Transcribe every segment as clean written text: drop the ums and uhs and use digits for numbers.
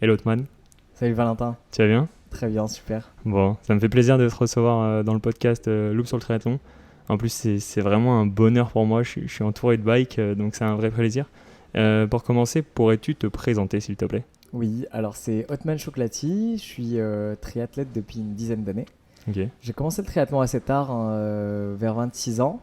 Hello Otman, Salut Valentin, tu vas bien? très bien, super. Bon, ça me fait plaisir de te recevoir dans le podcast Loop sur le triathlon. En plus, c'est vraiment un bonheur pour moi, je suis entouré de bikes, donc c'est un vrai plaisir. Pour commencer, pourrais-tu te présenter s'il te plaît? Oui, alors c'est Hotman Chocolati, je suis triathlète depuis une dizaine d'années. Ok. J'ai commencé le triathlon assez tard, hein, vers 26 ans.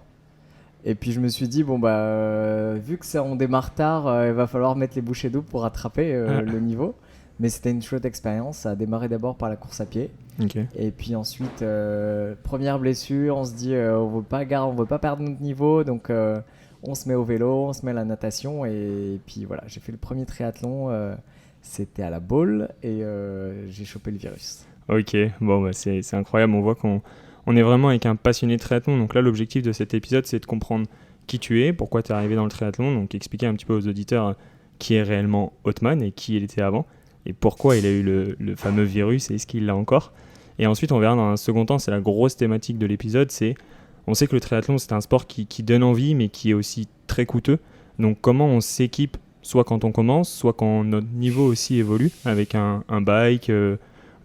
Et puis je me suis dit, bon bah, vu que ça on démarre tard, il va falloir mettre les bouchées doubles pour rattraper le Ah, niveau. Mais c'était une chouette expérience, ça a démarré d'abord par la course à pied. ok. Et puis ensuite, première blessure, on se dit, on veut pas perdre notre niveau, donc on se met au vélo, on se met à la natation. Et puis voilà, j'ai fait le premier triathlon, c'était à la Baule, et j'ai chopé le virus. Ok, bon, bah, c'est incroyable, on voit qu'on est vraiment avec un passionné de triathlon. Donc là, l'objectif de cet épisode, c'est de comprendre qui tu es, pourquoi tu es arrivé dans le triathlon, donc expliquer un petit peu aux auditeurs qui est réellement Otman et qui il était avant, et pourquoi il a eu le fameux virus et est-ce qu'il l'a encore. Et ensuite, on verra dans un second temps, c'est la grosse thématique de l'épisode, c'est, on sait que le triathlon, c'est un sport qui donne envie, mais qui est aussi très coûteux. Donc comment on s'équipe, soit quand on commence, soit quand notre niveau aussi évolue, avec un bike,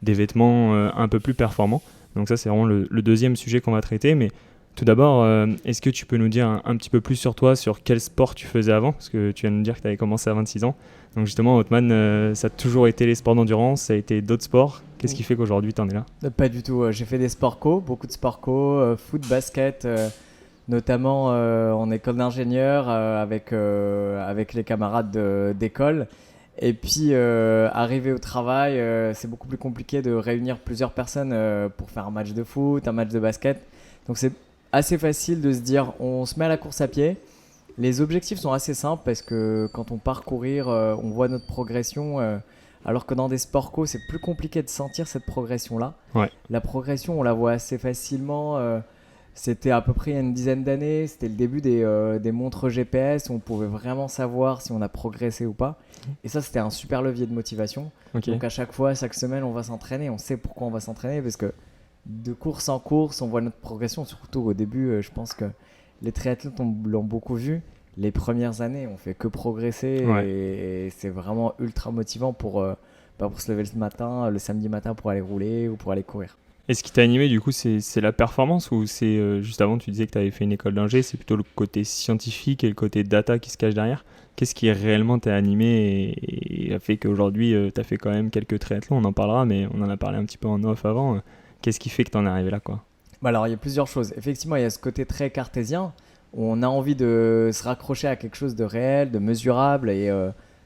des vêtements un peu plus performants. Donc ça, c'est vraiment le deuxième sujet qu'on va traiter. Mais tout d'abord, est-ce que tu peux nous dire un petit peu plus sur toi, sur quel sport tu faisais avant? Parce que tu viens de nous dire que tu avais commencé à 26 ans. Donc justement, Otman, ça a toujours été les sports d'endurance, ça a été d'autres sports. Qu'est-ce qui fait qu'aujourd'hui, tu en es là? Pas du tout, j'ai fait des sports co, beaucoup de sports co, foot, basket, notamment en école d'ingénieur avec les camarades d'école. Et puis, arrivé au travail, c'est beaucoup plus compliqué de réunir plusieurs personnes pour faire un match de foot, un match de basket. Donc, c'est assez facile de se dire, on se met à la course à pied. Les objectifs sont assez simples parce que quand on part courir, on voit notre progression. Alors que dans des sports co, c'est plus compliqué de sentir cette progression-là. Ouais, La progression, on la voit assez facilement. C'était à peu près il y a une dizaine d'années. C'était le début des montres GPS où on pouvait vraiment savoir si on a progressé ou pas. Et ça, c'était un super levier de motivation. ok. Donc à chaque fois, chaque semaine, on va s'entraîner. On sait pourquoi on va s'entraîner parce que de course en course, on voit notre progression. Surtout au début, je pense que les triathlètes l'ont beaucoup vu. Les premières années, on fait que progresser Ouais. et c'est vraiment ultra motivant pour se lever le matin, le samedi matin pour aller rouler ou pour aller courir. Et ce qui t'a animé, du coup, c'est la performance ou c'est juste avant, tu disais que tu avais fait une école d'ingé, c'est plutôt le côté scientifique et le côté data qui se cache derrière? Qu'est-ce qui réellement t'a animé et a fait qu'aujourd'hui, tu as fait quand même quelques triathlons, on en parlera, mais on en a parlé un petit peu en off avant. Qu'est-ce qui fait que t'en es arrivé là, quoi? Bah alors, il y a plusieurs choses. Effectivement, il y a ce côté très cartésien où on a envie de se raccrocher à quelque chose de réel, de mesurable. Et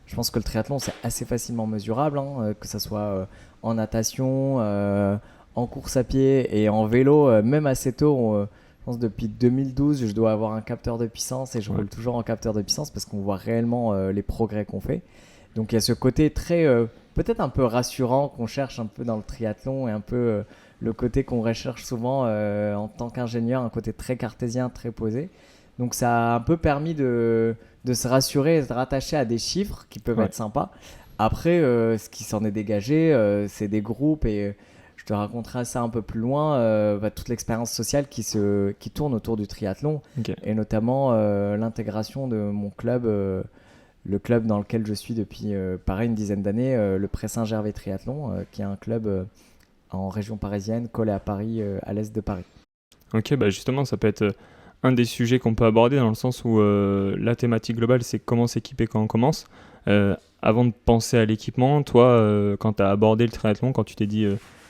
je pense que le triathlon, c'est assez facilement mesurable, hein, que ce soit en natation, en course à pied et en vélo, même assez tôt. Je pense depuis 2012, je dois avoir un capteur de puissance et je Ouais. roule toujours en capteur de puissance parce qu'on voit réellement les progrès qu'on fait. Donc il y a ce côté très, peut-être un peu rassurant qu'on cherche un peu dans le triathlon et un peu le côté qu'on recherche souvent en tant qu'ingénieur, un côté très cartésien, très posé. Donc ça a un peu permis de se rassurer et de se rattacher à des chiffres qui peuvent Ouais. être sympas. Après, ce qui s'en est dégagé, c'est des groupes et je te raconterai ça un peu plus loin, toute l'expérience sociale qui tourne autour du triathlon Ok. et notamment l'intégration de mon club, le club dans lequel je suis depuis pareil une dizaine d'années, le Pré Saint-Gervais Triathlon, qui est un club en région parisienne, collé à Paris, à l'est de Paris. Ok, bah justement, ça peut être un des sujets qu'on peut aborder dans le sens où la thématique globale, c'est comment s'équiper quand on commence. Avant de penser à l'équipement, toi, quand tu as abordé le triathlon, quand tu t'es dit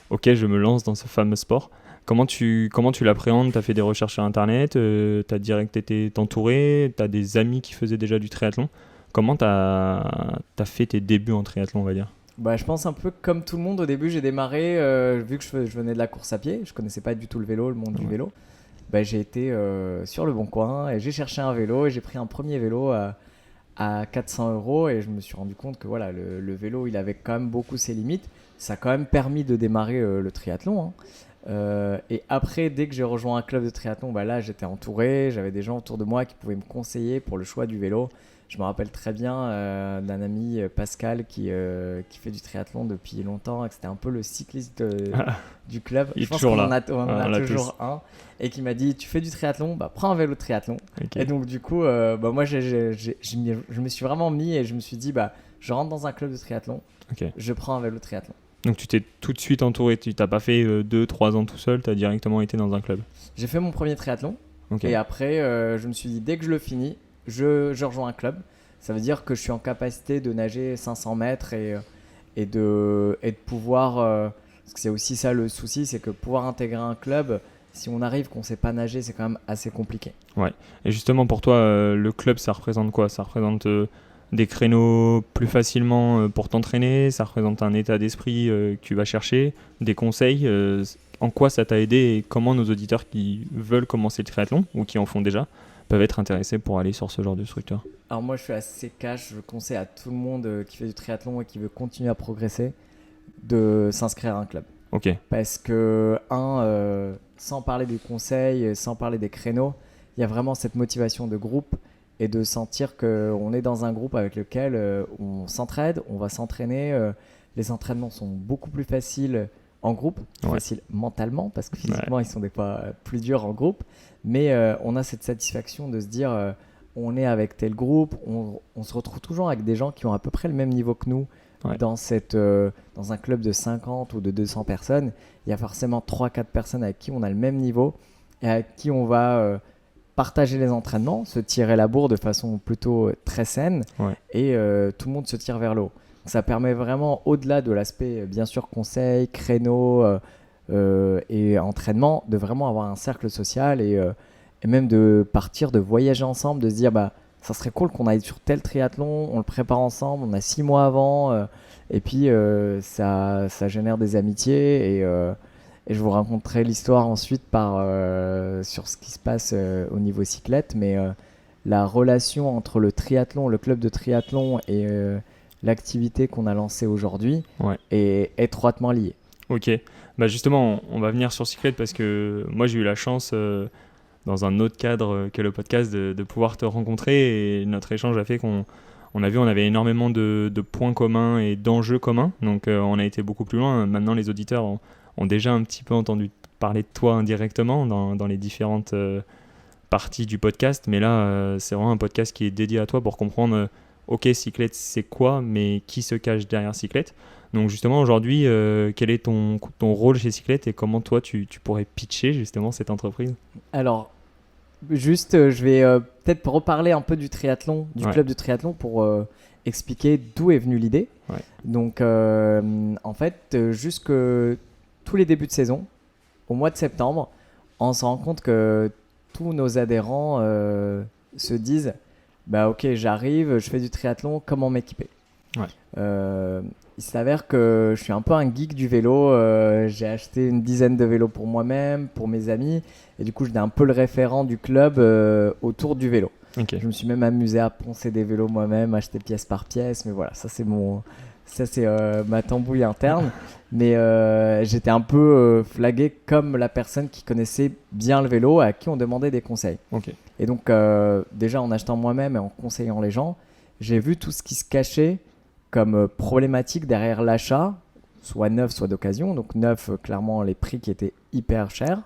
ok, je me lance dans ce fameux sport, comment tu l'appréhendes? Tu as fait des recherches sur Internet, tu as direct été entouré, tu as des amis qui faisaient déjà du triathlon. Comment tu as fait tes débuts en triathlon, on va dire? Bah, je pense un peu comme tout le monde au début, j'ai démarré, vu que je venais de la course à pied, je connaissais pas du tout le vélo, le monde du Ouais. vélo. Bah, j'ai été sur le bon coin et j'ai cherché un vélo et j'ai pris un premier vélo à 400 euros et je me suis rendu compte que voilà, le vélo il avait quand même beaucoup ses limites. Ça a quand même permis de démarrer le triathlon, hein. Et après, dès que j'ai rejoint un club de triathlon, bah là j'étais entouré, j'avais des gens autour de moi qui pouvaient me conseiller pour le choix du vélo. Je me rappelle très bien d'un ami Pascal qui fait du triathlon depuis longtemps et que c'était un peu le cycliste du club. Il Je est pense toujours qu'on en là. a, on en Ah, a on l'a tous. toujours un et qui m'a dit tu fais du triathlon, bah prends un vélo de triathlon. Ok. Et donc du coup, bah, moi je me suis vraiment mis et je me suis dit bah je rentre dans un club de triathlon, je prends un vélo de triathlon. Donc tu t'es tout de suite entouré, tu n'as pas fait 2-3 ans tout seul, tu as directement été dans un club. J'ai fait mon premier triathlon et après je me suis dit dès que je le finis, je rejoins un club. Ça veut dire que je suis en capacité de nager 500 mètres et de pouvoir... parce que c'est aussi ça le souci, c'est que pouvoir intégrer un club, si on arrive qu'on ne sait pas nager, c'est quand même assez compliqué. Ouais. Et justement pour toi, le club ça représente quoi ? Ça représente des créneaux plus facilement pour t'entraîner, ça représente un état d'esprit que tu vas chercher, des conseils, en quoi ça t'a aidé et comment nos auditeurs qui veulent commencer le triathlon ou qui en font déjà peuvent être intéressés pour aller sur ce genre de structure. Alors moi je suis assez cash, je conseille à tout le monde qui fait du triathlon et qui veut continuer à progresser de s'inscrire à un club. Parce que sans parler des conseils, sans parler des créneaux, il y a vraiment cette motivation de groupe et de sentir qu'on est dans un groupe avec lequel on s'entraide, on va s'entraîner. Les entraînements sont beaucoup plus faciles en groupe, faciles mentalement parce que physiquement ils sont des fois plus durs en groupe, mais on a cette satisfaction de se dire on est avec tel groupe, on se retrouve toujours avec des gens qui ont à peu près le même niveau que nous. Dans un club de 50 ou de 200 personnes, il y a forcément 3-4 personnes avec qui on a le même niveau et avec qui on va partager les entraînements, se tirer la bourre de façon plutôt très saine et tout le monde se tire vers le haut. Ça permet vraiment, au-delà de l'aspect bien sûr conseil, créneau et entraînement, de vraiment avoir un cercle social et même de partir, de voyager ensemble, de se dire ça serait cool qu'on aille sur tel triathlon, on le prépare ensemble, on a 6 mois avant, et puis ça génère des amitiés, et je vous raconterai l'histoire ensuite sur ce qui se passe au niveau cyclette, mais la relation entre le triathlon, le club de triathlon et l'activité qu'on a lancée aujourd'hui est étroitement liée. Ok, justement on va venir sur cyclette parce que moi j'ai eu la chance... dans un autre cadre que le podcast, de pouvoir te rencontrer. Et notre échange a fait qu'on avait énormément de points communs et d'enjeux communs. Donc, on a été beaucoup plus loin. Maintenant, les auditeurs ont déjà un petit peu entendu parler de toi indirectement dans les différentes parties du podcast. Mais là, c'est vraiment un podcast qui est dédié à toi pour comprendre, ok, Cyclette, c'est quoi, mais qui se cache derrière Cyclette. Donc justement aujourd'hui, quel est ton rôle chez Cyclette et comment toi tu pourrais pitcher justement cette entreprise ? Alors, juste je vais peut-être reparler un peu du triathlon, du club de triathlon pour expliquer d'où est venue l'idée. Donc en fait, jusque tous les débuts de saison, au mois de septembre, on se rend compte que tous nos adhérents se disent ok, j'arrive, je fais du triathlon, comment m'équiper ? Il s'avère que je suis un peu un geek du vélo. J'ai acheté une dizaine de vélos pour moi-même, pour mes amis. Et du coup, j'étais un peu le référent du club autour du vélo. Je me suis même amusé à poncer des vélos moi-même, acheter pièce par pièce. Mais voilà, ça c'est ma tambouille interne. Mais j'étais un peu flagué comme la personne qui connaissait bien le vélo, à qui on demandait des conseils. Et donc, déjà en achetant moi-même et en conseillant les gens, j'ai vu tout ce qui se cachait comme problématique derrière l'achat, soit neuf, soit d'occasion. Donc neuf, clairement, les prix qui étaient hyper chers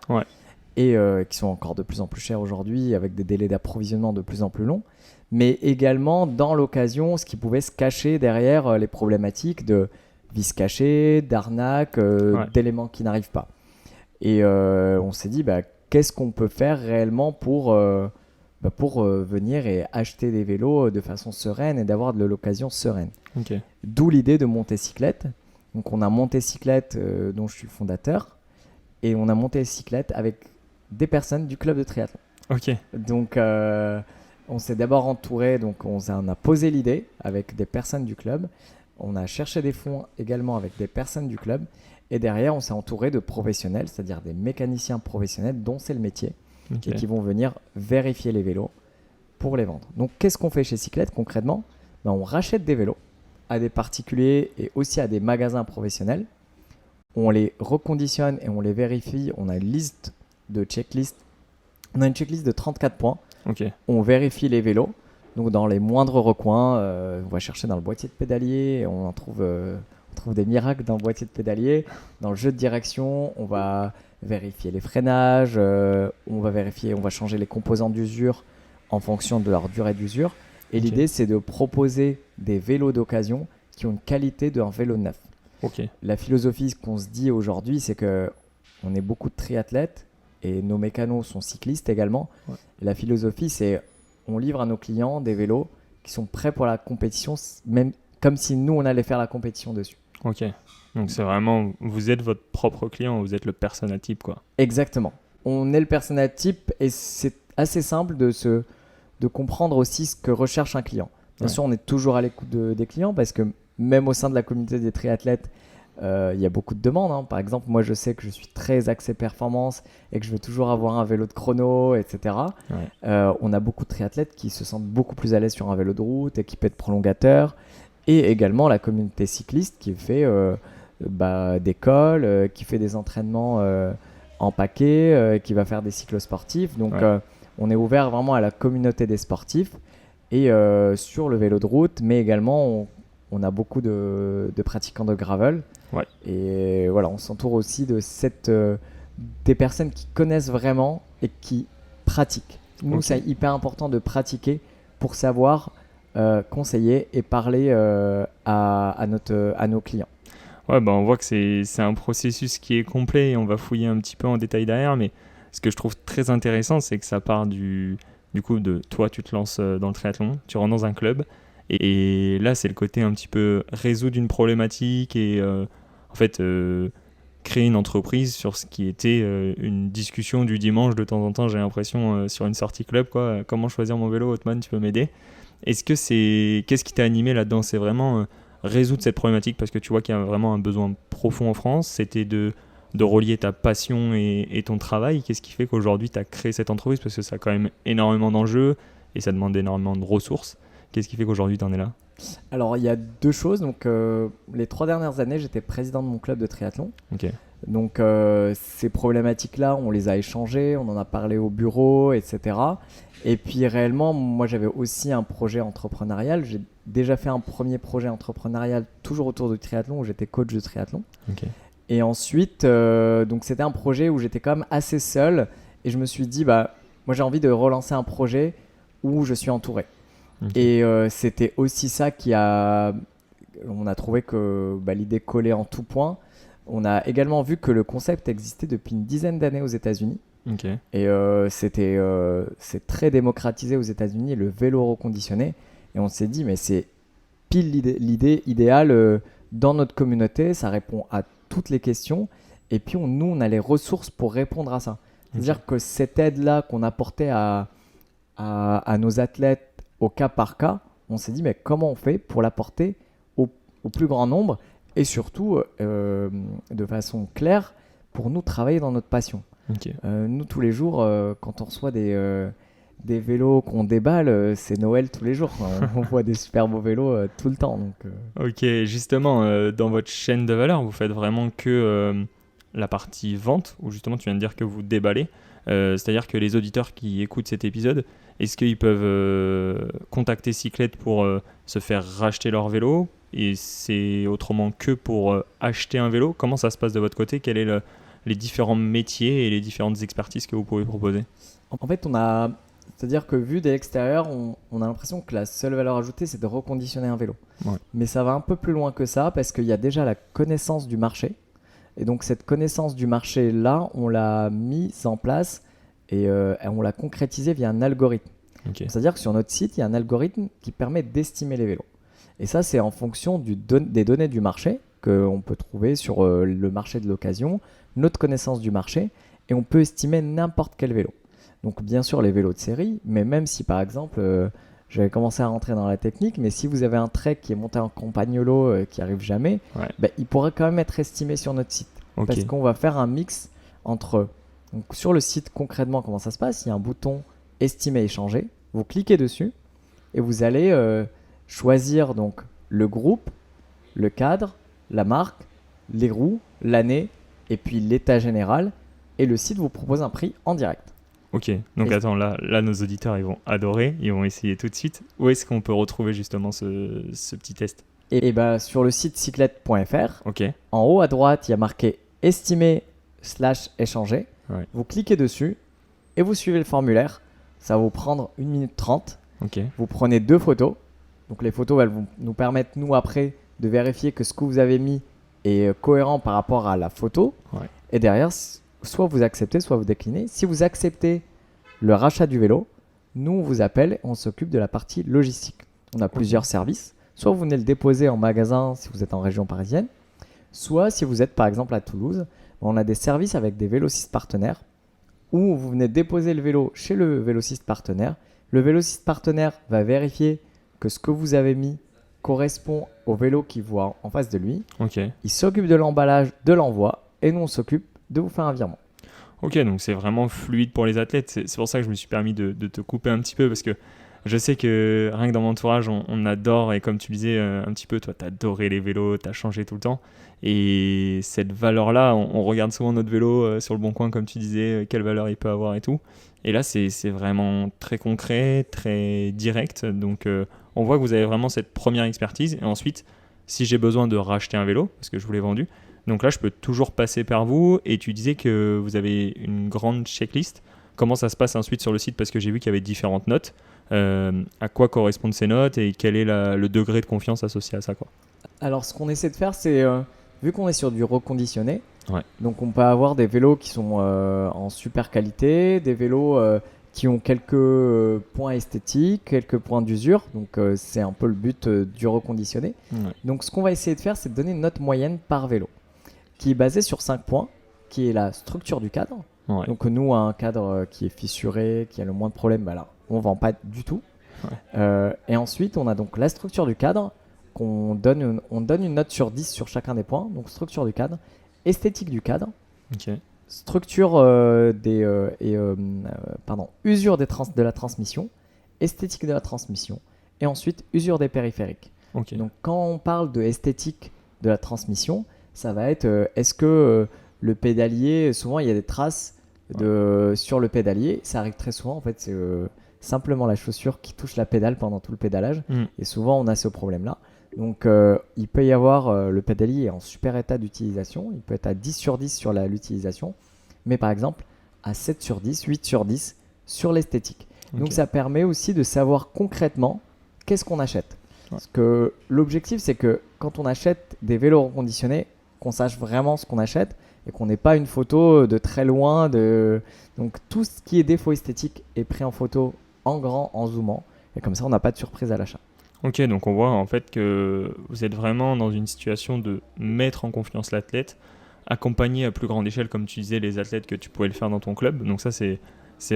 et qui sont encore de plus en plus chers aujourd'hui avec des délais d'approvisionnement de plus en plus longs. Mais également, dans l'occasion, ce qui pouvait se cacher derrière les problématiques de vis cachés, d'arnaques, d'éléments qui n'arrivent pas. Et on s'est dit, qu'est-ce qu'on peut faire réellement pour venir et acheter des vélos de façon sereine et d'avoir de l'occasion sereine. D'où l'idée de monter Cyclette. Donc on a monté Cyclette dont je suis fondateur et on a monté Cyclette avec des personnes du club de triathlon. Donc on s'est d'abord entouré, donc on a posé l'idée avec des personnes du club. On a cherché des fonds également avec des personnes du club et derrière on s'est entouré de professionnels, c'est-à-dire des mécaniciens professionnels dont c'est le métier. Et qui vont venir vérifier les vélos pour les vendre. Donc, qu'est-ce qu'on fait chez Cyclette concrètement ? On rachète des vélos à des particuliers et aussi à des magasins professionnels. On les reconditionne et on les vérifie. On a une liste de checklist. On a une checklist de 34 points. On vérifie les vélos. Donc, dans les moindres recoins, on va chercher dans le boîtier de pédalier. On trouve des miracles dans le boîtier de pédalier. Dans le jeu de direction, on va vérifier les freinages, on va changer les composants d'usure en fonction de leur durée d'usure Et Ok. l'idée, c'est de proposer des vélos d'occasion qui ont une qualité d'un vélo neuf. Ok. La philosophie qu'on se dit aujourd'hui, c'est que on est beaucoup de triathlètes et nos mécanos sont cyclistes également. Ouais. Et la philosophie, c'est on livre à nos clients des vélos qui sont prêts pour la compétition, même comme si nous, on allait faire la compétition dessus. Ok. Donc c'est vraiment, vous êtes votre propre client, vous êtes le persona type, quoi. Exactement. On est le persona type et c'est assez simple de comprendre aussi ce que recherche un client. Bien Ouais. sûr, on est toujours à l'écoute des clients parce que même au sein de la communauté des triathlètes, il y a beaucoup de demandes, hein. Par exemple, moi, je sais que je suis très axé performance et que je veux toujours avoir un vélo de chrono, etc. Ouais. On a beaucoup de triathlètes qui se sentent beaucoup plus à l'aise sur un vélo de route, équipé de prolongateurs. Et également la communauté cycliste qui fait des calls, qui fait des entraînements en paquet, qui va faire des cyclosportifs. Donc, Ouais. on est ouvert vraiment à la communauté des sportifs et sur le vélo de route, mais également on a beaucoup de pratiquants de gravel. Ouais. Et voilà, on s'entoure aussi de des personnes qui connaissent vraiment et qui pratiquent. Nous, Ok. c'est hyper important de pratiquer pour savoir conseiller et parler à nos clients. Ouais, bah on voit que c'est un processus qui est complet et on va fouiller un petit peu en détail derrière, mais ce que je trouve très intéressant, c'est que ça part du coup de toi, tu te lances dans le triathlon, tu rentres dans un club, et là, c'est le côté un petit peu résoudre une problématique et en fait créer une entreprise sur ce qui était une discussion du dimanche de temps en temps, j'ai l'impression, sur une sortie club, quoi. Comment choisir mon vélo, Othman, tu peux m'aider? Qu'est-ce qui t'a animé là-dedans? C'est vraiment résoudre cette problématique parce que tu vois qu'il y a vraiment un besoin profond en France. C'était de relier ta passion et ton travail. Qu'est-ce qui fait qu'aujourd'hui tu as créé cette entreprise? Parce que ça a quand même énormément d'enjeux et ça demande énormément de ressources. Qu'est-ce qui fait qu'aujourd'hui tu en es là? Alors, il y a deux choses. Donc, les 3 dernières années, j'étais président de mon club de triathlon. Ok. Donc, ces problématiques-là, on les a échangées, on en a parlé au bureau, etc. Et puis, réellement, moi, j'avais aussi un projet entrepreneurial. J'ai déjà fait un premier projet entrepreneurial, toujours autour du triathlon, où j'étais coach de triathlon. Ok. Et ensuite, donc c'était un projet où j'étais quand même assez seul. Et je me suis dit, moi, j'ai envie de relancer un projet où je suis entouré. Ok. Et c'était aussi ça on a trouvé que l'idée collait en tout point. On a également vu que le concept existait depuis une dizaine d'années aux États-Unis. Ok. Et c'est très démocratisé aux États-Unis, le vélo reconditionné. Et on s'est dit, mais c'est pile l'idée idéale dans notre communauté. Ça répond à toutes les questions. Et puis, nous, on a les ressources pour répondre à ça. C'est-à-dire que cette aide-là qu'on apportait à nos athlètes au cas par cas, on s'est dit, mais comment on fait pour l'apporter au plus grand nombre et surtout, de façon claire, pour nous travailler dans notre passion. Ok. Nous, tous les jours, quand on reçoit des vélos qu'on déballe, c'est Noël tous les jours, quoi. On voit des super beaux vélos tout le temps. Donc, Ok, justement, dans votre chaîne de valeur, vous faites vraiment que la partie vente, où justement tu viens de dire que vous déballez. C'est-à-dire que les auditeurs qui écoutent cet épisode, est-ce qu'ils peuvent contacter Cyclette pour se faire racheter leur vélo? Et c'est autrement que pour acheter un vélo? Comment ça se passe de votre côté? Quels sont les différents métiers et les différentes expertises que vous pouvez proposer? en fait, c'est-à-dire que vu de l'extérieur, on a l'impression que la seule valeur ajoutée, c'est de reconditionner un vélo. Ouais. Mais ça va un peu plus loin que ça parce qu'il y a déjà la connaissance du marché. Et donc, cette connaissance du marché-là, on l'a mise en place et on l'a concrétisée via un algorithme. Ok. C'est-à-dire que sur notre site, il y a un algorithme qui permet d'estimer les vélos. Et ça, c'est en fonction des données du marché qu'on peut trouver sur le marché de l'occasion, notre connaissance du marché, et on peut estimer n'importe quel vélo. Donc bien sûr les vélos de série, mais même si par exemple, j'avais commencé à rentrer dans la technique, mais si vous avez un Trek qui est monté en campagnolo qui arrive jamais, Ouais. il pourrait quand même être estimé sur notre site. Ok. Parce qu'on va faire un mix entre... Donc, sur le site, concrètement, comment ça se passe? Il y a un bouton « Estimer, échanger ». Vous cliquez dessus et vous allez choisir donc, le groupe, le cadre, la marque, les roues, l'année et puis l'état général. Et le site vous propose un prix en direct. Ok, donc attends, là, nos auditeurs, ils vont adorer, ils vont essayer tout de suite. Où est-ce qu'on peut retrouver justement ce petit test? Et sur le site cyclette.fr, Ok. en haut à droite, il y a marqué « Estimer/échanger ». Ouais. Vous cliquez dessus et vous suivez le formulaire. Ça va vous prendre 1 minute 30. Ok. Vous prenez 2 photos. Donc les photos, elles vont nous permettre, nous, après, de vérifier que ce que vous avez mis est cohérent par rapport à la photo. Ouais. Et derrière, soit vous acceptez, soit vous déclinez. Si vous acceptez le rachat du vélo, nous, on vous appelle et on s'occupe de la partie logistique. On a plusieurs services. Soit vous venez le déposer en magasin si vous êtes en région parisienne, soit si vous êtes par exemple à Toulouse, on a des services avec des vélocistes partenaires où vous venez déposer le vélo chez le vélociste partenaire. Le vélociste partenaire va vérifier que ce que vous avez mis correspond au vélo qu'il voit en face de lui. Ok. Il s'occupe de l'emballage, de l'envoi et nous on s'occupe de vous faire un virement. Ok, donc c'est vraiment fluide pour les athlètes. C'est pour ça que je me suis permis de te couper un petit peu parce que je sais que rien que dans mon entourage, on adore, et comme tu disais un petit peu, toi, t'as adoré les vélos, t'as changé tout le temps. Et cette valeur-là, on regarde souvent notre vélo sur le bon coin, comme tu disais, quelle valeur il peut avoir et tout. Et là, c'est vraiment très concret, très direct. Donc, on voit que vous avez vraiment cette première expertise. Et ensuite, si j'ai besoin de racheter un vélo, parce que je vous l'ai vendu, donc là, je peux toujours passer par vous. Et tu disais que vous avez une grande checklist. Comment ça se passe ensuite sur le site? Parce que j'ai vu qu'il y avait différentes notes. À quoi correspondent ces notes et quel est le degré de confiance associé à ça, quoi. Alors ce qu'on essaie de faire, c'est vu qu'on est sur du reconditionné, Ouais. donc on peut avoir des vélos qui sont en super qualité, des vélos qui ont quelques points esthétiques, quelques points d'usure, donc c'est un peu le but du reconditionné. Ouais. Donc ce qu'on va essayer de faire, c'est de donner une note moyenne par vélo, qui est basée sur 5 points, qui est la structure du cadre. Ouais. Donc nous, un cadre qui est fissuré, qui a le moins de problèmes, bah là, on ne vend pas du tout. Ouais. Et ensuite, on a donc la structure du cadre, on donne une note sur 10 sur chacun des points. Donc structure du cadre, esthétique du cadre, Ok. structure usure de la transmission, esthétique de la transmission, et ensuite usure des périphériques. Ok. Donc quand on parle de esthétique de la transmission, ça va être est-ce que le pédalier, souvent il y a des traces sur le pédalier, ça arrive très souvent en fait, c'est simplement la chaussure qui touche la pédale pendant tout le pédalage, et souvent on a ce problème là. Donc il peut y avoir le pédalier est en super état d'utilisation, il peut être à 10 sur 10 sur l'utilisation, mais par exemple à 7 sur 10, 8 sur 10 sur l'esthétique. Ok. Donc ça permet aussi de savoir concrètement qu'est-ce qu'on achète. Parce que l'objectif c'est que quand on achète des vélos reconditionnés, qu'on sache vraiment ce qu'on achète et qu'on n'ait pas une photo de très loin. Donc tout ce qui est défaut esthétique est pris en photo en grand, en zoomant, et comme ça on n'a pas de surprise à l'achat. Ok, donc on voit en fait que vous êtes vraiment dans une situation de mettre en confiance l'athlète, accompagner à plus grande échelle, comme tu disais, les athlètes que tu pouvais le faire dans ton club. Donc ça, c'est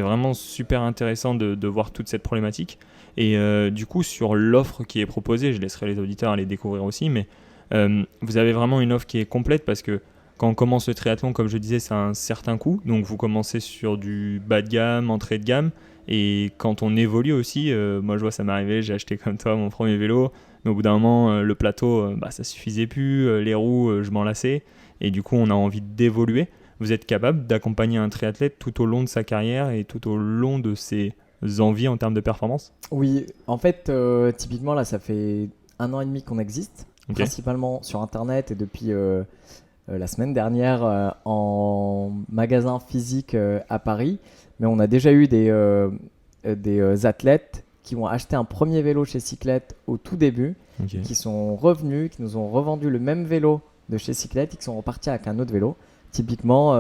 vraiment super intéressant de voir toute cette problématique. Et du coup, sur l'offre qui est proposée, je laisserai les auditeurs aller découvrir aussi, mais vous avez vraiment une offre qui est complète parce que quand on commence le triathlon, comme je disais, c'est un certain coût. Donc vous commencez sur du bas de gamme, entrée de gamme. Et quand on évolue aussi, moi je vois ça m'est arrivé, j'ai acheté comme toi mon premier vélo, mais au bout d'un moment le plateau ça suffisait plus, les roues je m'en lassais, et du coup on a envie d'évoluer. Vous êtes capable d'accompagner un triathlète tout au long de sa carrière et tout au long de ses envies en termes de performance? Oui, en fait typiquement là ça fait 1 an et demi qu'on existe, principalement sur internet et depuis la semaine dernière en magasin physique à Paris. Mais on a déjà eu des athlètes qui ont acheté un premier vélo chez Cyclette au tout début, qui sont revenus, qui nous ont revendu le même vélo de chez Cyclette et qui sont repartis avec un autre vélo. Typiquement,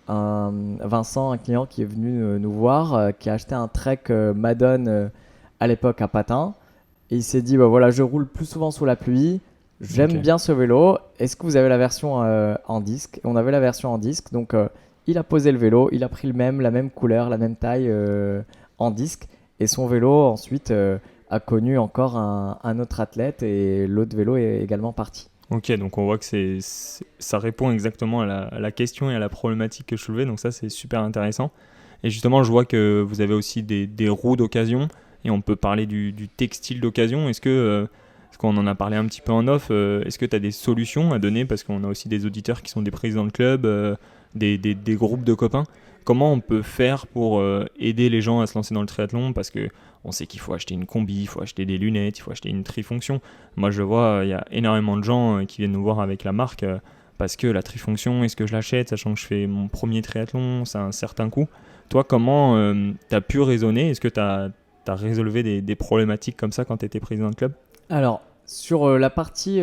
Vincent, un client qui est venu nous voir, qui a acheté un Trek Madone à l'époque à patin. Et il s'est dit, bah voilà, je roule plus souvent sous la pluie, j'aime bien ce vélo, est-ce que vous avez la version en disque? Et on avait la version en disque, donc il a posé le vélo, il a pris la même couleur, la même taille en disque, et son vélo ensuite a connu encore un autre athlète et l'autre vélo est également parti. Ok, donc on voit que ça répond exactement à la question et à la problématique que je soulevais, donc ça c'est super intéressant. Et justement, je vois que vous avez aussi des roues d'occasion, et on peut parler du textile d'occasion. Est-ce qu'on en a parlé un petit peu en off, est-ce que tu as des solutions à donner? Parce qu'on a aussi des auditeurs qui sont des présidents de club, des groupes de copains. Comment on peut faire pour aider les gens à se lancer dans le triathlon? Parce qu'on sait qu'il faut acheter une combi, il faut acheter des lunettes, il faut acheter une trifonction. Moi je vois, il y a énormément de gens qui viennent nous voir avec la marque parce que la trifonction, est-ce que je l'achète sachant que je fais mon premier triathlon, c'est un certain coût. Toi, comment tu as pu raisonner? Est-ce que tu as as résolu des problématiques comme ça quand tu étais président de club? Alors, sur la partie,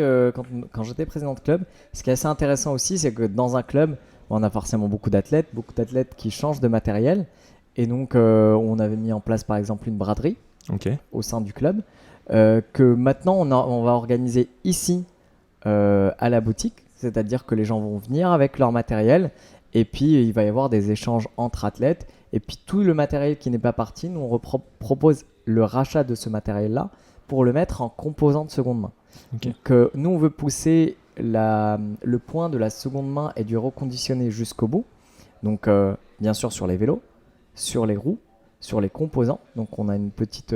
quand j'étais président de club, ce qui est assez intéressant aussi, c'est que dans un club, on a forcément beaucoup d'athlètes qui changent de matériel. Et donc, on avait mis en place par exemple une braderie Ok. au sein du club, que maintenant on va organiser ici à la boutique. C'est-à-dire que les gens vont venir avec leur matériel et puis il va y avoir des échanges entre athlètes. Et puis tout le matériel qui n'est pas parti, nous on propose le rachat de ce matériel-là pour le mettre en composant de seconde main. Ok. Donc nous on veut pousser le point de la seconde main et du reconditionné jusqu'au bout. Donc bien sûr sur les vélos, sur les roues, sur les composants. Donc on a une petite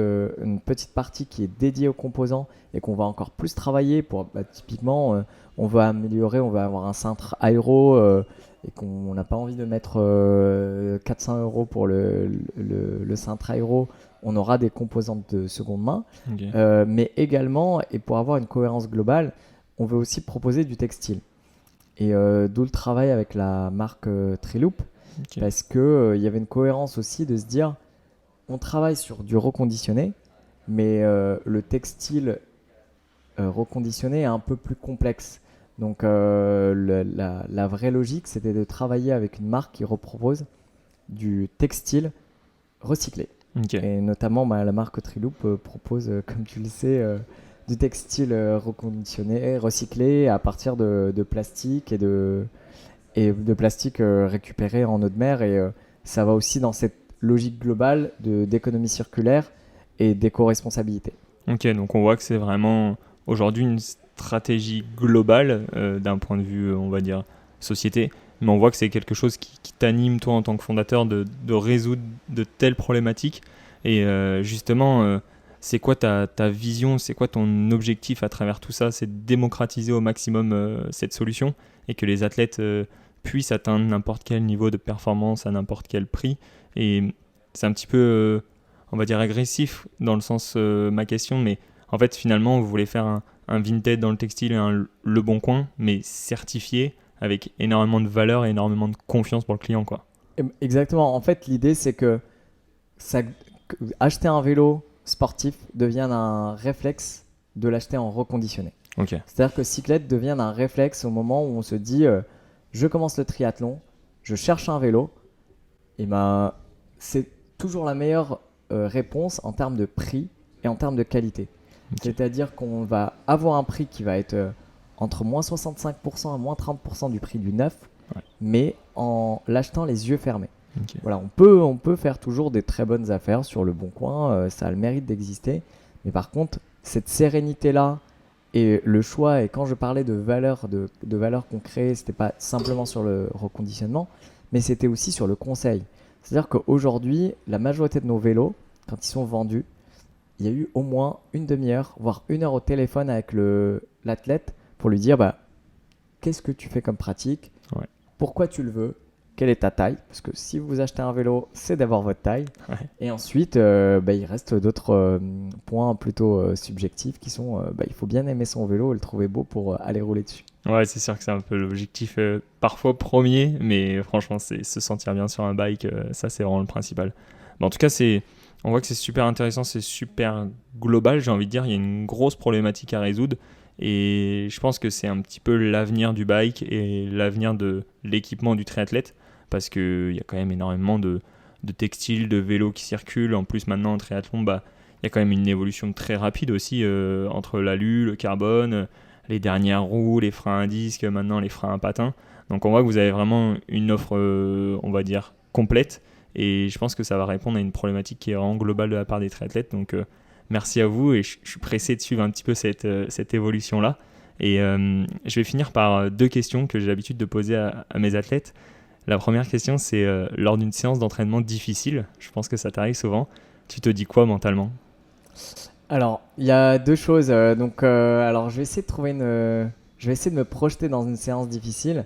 partie qui est dédiée aux composants et qu'on va encore plus travailler pour typiquement on va améliorer, on va avoir un cintre aéro et qu'on n'a pas envie de mettre 400 € pour le cintre aéro. On aura des composantes de seconde main, Ok. mais également, et pour avoir une cohérence globale, on veut aussi proposer du textile. Et d'où le travail avec la marque Triloop, Ok. parce qu'il y avait une cohérence aussi de se dire, on travaille sur du reconditionné, mais le textile reconditionné est un peu plus complexe. Donc la vraie logique, c'était de travailler avec une marque qui repropose du textile recyclé. Ok. Et notamment, la marque Triloop propose, comme tu le sais, du textile reconditionné, recyclé à partir de plastique et de plastique récupéré en eau de mer. Et ça va aussi dans cette logique globale d'économie circulaire et d'éco-responsabilité. Ok, donc on voit que c'est vraiment aujourd'hui une stratégie globale d'un point de vue, on va dire, société. Mais on voit que c'est quelque chose qui t'anime, toi, en tant que fondateur, de résoudre de telles problématiques. Et justement, c'est quoi ta vision, c'est quoi ton objectif à travers tout ça? C'est de démocratiser au maximum cette solution et que les athlètes puissent atteindre n'importe quel niveau de performance à n'importe quel prix. Et c'est un petit peu, on va dire, agressif dans le sens ma question, mais en fait, finalement, vous voulez faire un Vinted dans le textile et un Le Bon Coin, mais certifié avec énormément de valeur et énormément de confiance pour le client, quoi. Exactement. En fait, l'idée, c'est que acheter un vélo sportif devienne un réflexe de l'acheter en reconditionné. Ok. C'est-à-dire que cyclette devienne un réflexe au moment où on se dit je commence le triathlon, je cherche un vélo, et c'est toujours la meilleure réponse en termes de prix et en termes de qualité. Ok. C'est-à-dire qu'on va avoir un prix qui va être entre moins 65% à moins 30% du prix du neuf, Ouais. mais en l'achetant les yeux fermés. Ok. Voilà, on peut faire toujours des très bonnes affaires sur le Bon Coin, ça a le mérite d'exister. Mais par contre, cette sérénité-là et le choix, et quand je parlais de valeur qu'on crée, c'était pas simplement sur le reconditionnement, mais c'était aussi sur le conseil. C'est-à-dire qu'aujourd'hui, la majorité de nos vélos, quand ils sont vendus, il y a eu au moins une demi-heure, voire une heure au téléphone avec l'athlète pour lui dire qu'est-ce que tu fais comme pratique, Ouais. pourquoi tu le veux, quelle est ta taille, parce que si vous achetez un vélo, c'est d'avoir votre taille. Ouais. Et ensuite, il reste d'autres points plutôt subjectifs qui sont il faut bien aimer son vélo et le trouver beau pour aller rouler dessus. Ouais, c'est sûr que c'est un peu l'objectif parfois premier, mais franchement, c'est se sentir bien sur un bike, ça c'est vraiment le principal. En tout cas, on voit que c'est super intéressant, c'est super global, j'ai envie de dire, il y a une grosse problématique à résoudre et je pense que c'est un petit peu l'avenir du bike et l'avenir de l'équipement du triathlète parce qu'il y a quand même énormément de textiles, de vélos qui circulent. En plus, maintenant, en triathlon, il y a quand même une évolution très rapide aussi entre l'alu, le carbone, les dernières roues, les freins à disque, maintenant les freins à patins. Donc on voit que vous avez vraiment une offre, on va dire, complète. Et je pense que ça va répondre à une problématique qui est vraiment globale de la part des triathlètes. Donc merci à vous et je suis pressé de suivre un petit peu cette évolution-là. Et je vais finir par deux questions que j'ai l'habitude de poser à mes athlètes. La première question, c'est lors d'une séance d'entraînement difficile, je pense que ça t'arrive souvent, tu te dis quoi mentalement ? Alors, il y a deux choses. Alors, je vais essayer de me projeter dans une séance difficile.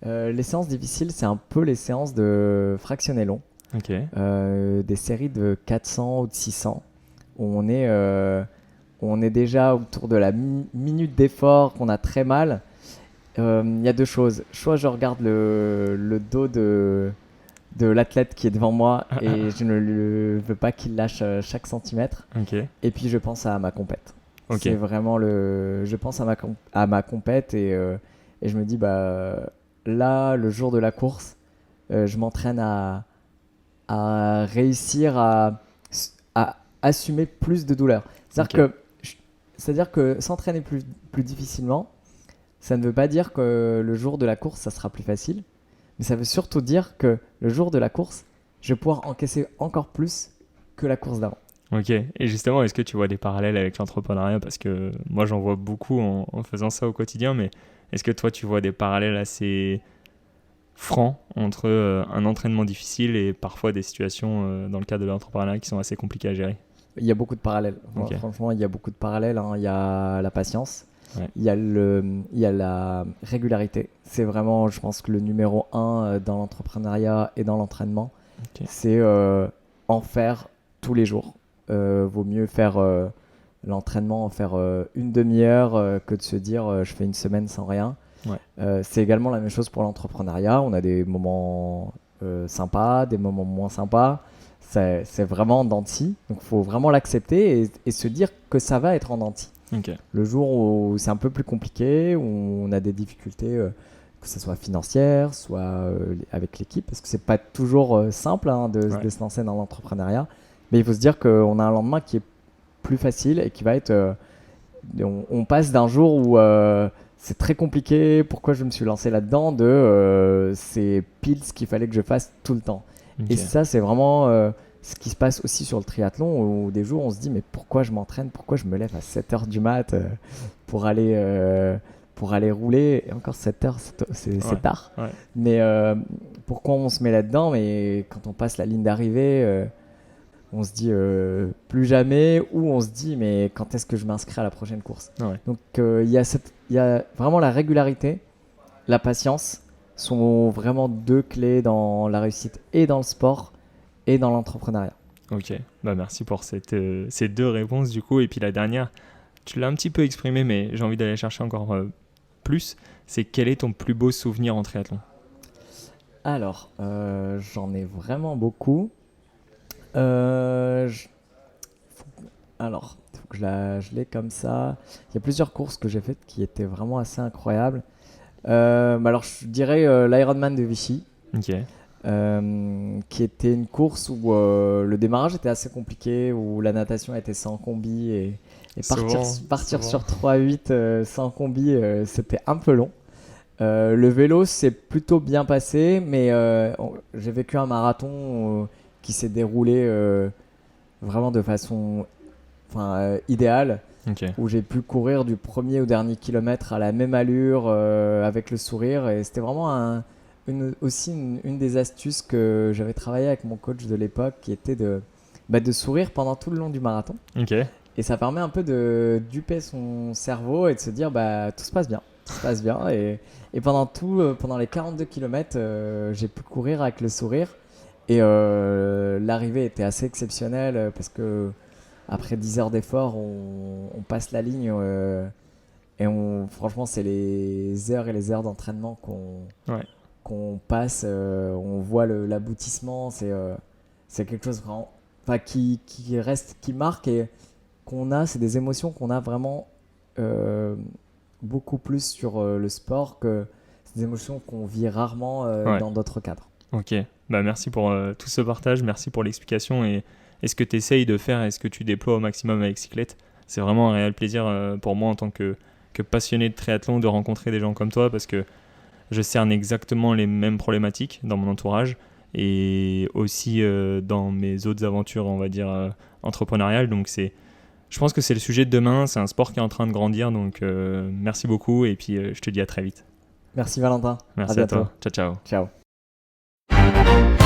Les séances difficiles, c'est un peu les séances de fractionné long. Ok. Des séries de 400 ou de 600 où on est déjà autour de la minute d'effort, qu'on a très mal. Il y a deux choses. Soit je regarde le dos de de l'athlète qui est devant moi et je ne veux pas qu'il lâche chaque centimètre. Ok. Et puis je pense à ma compète. Ok. C'est vraiment je pense à ma compète et je me dis là le jour de la course, je m'entraîne à réussir à assumer plus de douleur. C'est-à-dire que s'entraîner plus difficilement, ça ne veut pas dire que le jour de la course, ça sera plus facile, mais ça veut surtout dire que le jour de la course, je vais pouvoir encaisser encore plus que la course d'avant. Ok. Et justement, est-ce que tu vois des parallèles avec l'entrepreneuriat? Parce que moi, j'en vois beaucoup en faisant ça au quotidien, mais est-ce que toi, tu vois des parallèles assez francs entre un entraînement difficile et parfois des situations dans le cadre de l'entrepreneuriat qui sont assez compliquées à gérer? Il y a beaucoup de parallèles. Ok. Franchement, il y a beaucoup de parallèles, hein. Il y a la patience, Ouais. il y a la régularité. C'est vraiment, je pense que le numéro 1 dans l'entrepreneuriat et dans l'entraînement, Ok. c'est en faire tous les jours. Vaut mieux faire l'entraînement, en faire une demi-heure que de se dire je fais une semaine sans rien. Ouais. C'est également la même chose pour l'entrepreneuriat. On a des moments sympas, des moments moins sympas. C'est vraiment en dents de scie. Donc il faut vraiment l'accepter et se dire que ça va être en dents de scie. Ok. Le jour où c'est un peu plus compliqué, où on a des difficultés, que ce soit financières, soit avec l'équipe, parce que c'est pas toujours simple de se lancer dans l'entrepreneuriat. Mais il faut se dire qu'on a un lendemain qui est plus facile et qui va être... on passe d'un jour où c'est très compliqué, pourquoi je me suis lancé là-dedans, c'est pile ce qu'il fallait que je fasse tout le temps. Ok. Et ça, c'est vraiment ce qui se passe aussi sur le triathlon, où des jours on se dit mais pourquoi je m'entraîne, pourquoi je me lève à 7h du mat pour aller rouler, et encore 7h c'est tard, Ouais. mais pourquoi on se met là-dedans, mais quand on passe la ligne d'arrivée, on se dit plus jamais, ou on se dit mais quand est-ce que je m'inscris à la prochaine course. Ouais. Donc il y a vraiment la régularité, la patience sont vraiment deux clés dans la réussite et dans le sport et dans l'entrepreneuriat. Ok, merci pour ces deux réponses du coup. Et puis la dernière, tu l'as un petit peu exprimé, mais j'ai envie d'aller chercher encore plus. C'est quel est ton plus beau souvenir en triathlon? Alors, j'en ai vraiment beaucoup. Il faut que je l'ai comme ça. Il y a plusieurs courses que j'ai faites qui étaient vraiment assez incroyables. Alors, je dirais l'Ironman de Vichy. Ok. Qui était une course où le démarrage était assez compliqué, où la natation était sans combi et partir sur 3-8 sans combi, c'était un peu long. Le vélo s'est plutôt bien passé, mais j'ai vécu un marathon qui s'est déroulé vraiment de façon idéale, où j'ai pu courir du premier au dernier kilomètre à la même allure avec le sourire, et c'était vraiment une des astuces que j'avais travaillé avec mon coach de l'époque, qui était de sourire pendant tout le long du marathon. Okay. Et ça permet un peu de duper son cerveau et de se dire tout se passe bien. Tout se passe bien. Et pendant les 42 km, j'ai pu courir avec le sourire. Et l'arrivée était assez exceptionnelle parce que après 10 heures d'effort, on passe la ligne. Et franchement, c'est les heures et les heures d'entraînement qu'on passe, on voit l'aboutissement, c'est quelque chose vraiment, qui reste, qui marque, et c'est des émotions qu'on a vraiment beaucoup plus sur le sport, que c'est des émotions qu'on vit rarement dans d'autres cadres. Ok, merci pour tout ce partage, merci pour l'explication, et ce que tu essayes de faire et ce que tu déploies au maximum avec Cyclette. C'est vraiment un réel plaisir pour moi en tant que passionné de triathlon de rencontrer des gens comme toi, parce que je cerne exactement les mêmes problématiques dans mon entourage et aussi dans mes autres aventures, on va dire, entrepreneuriales. Donc je pense que c'est le sujet de demain, c'est un sport qui est en train de grandir, donc merci beaucoup, et puis je te dis à très vite. Merci Valentin. Merci à toi. Ciao, ciao. Ciao.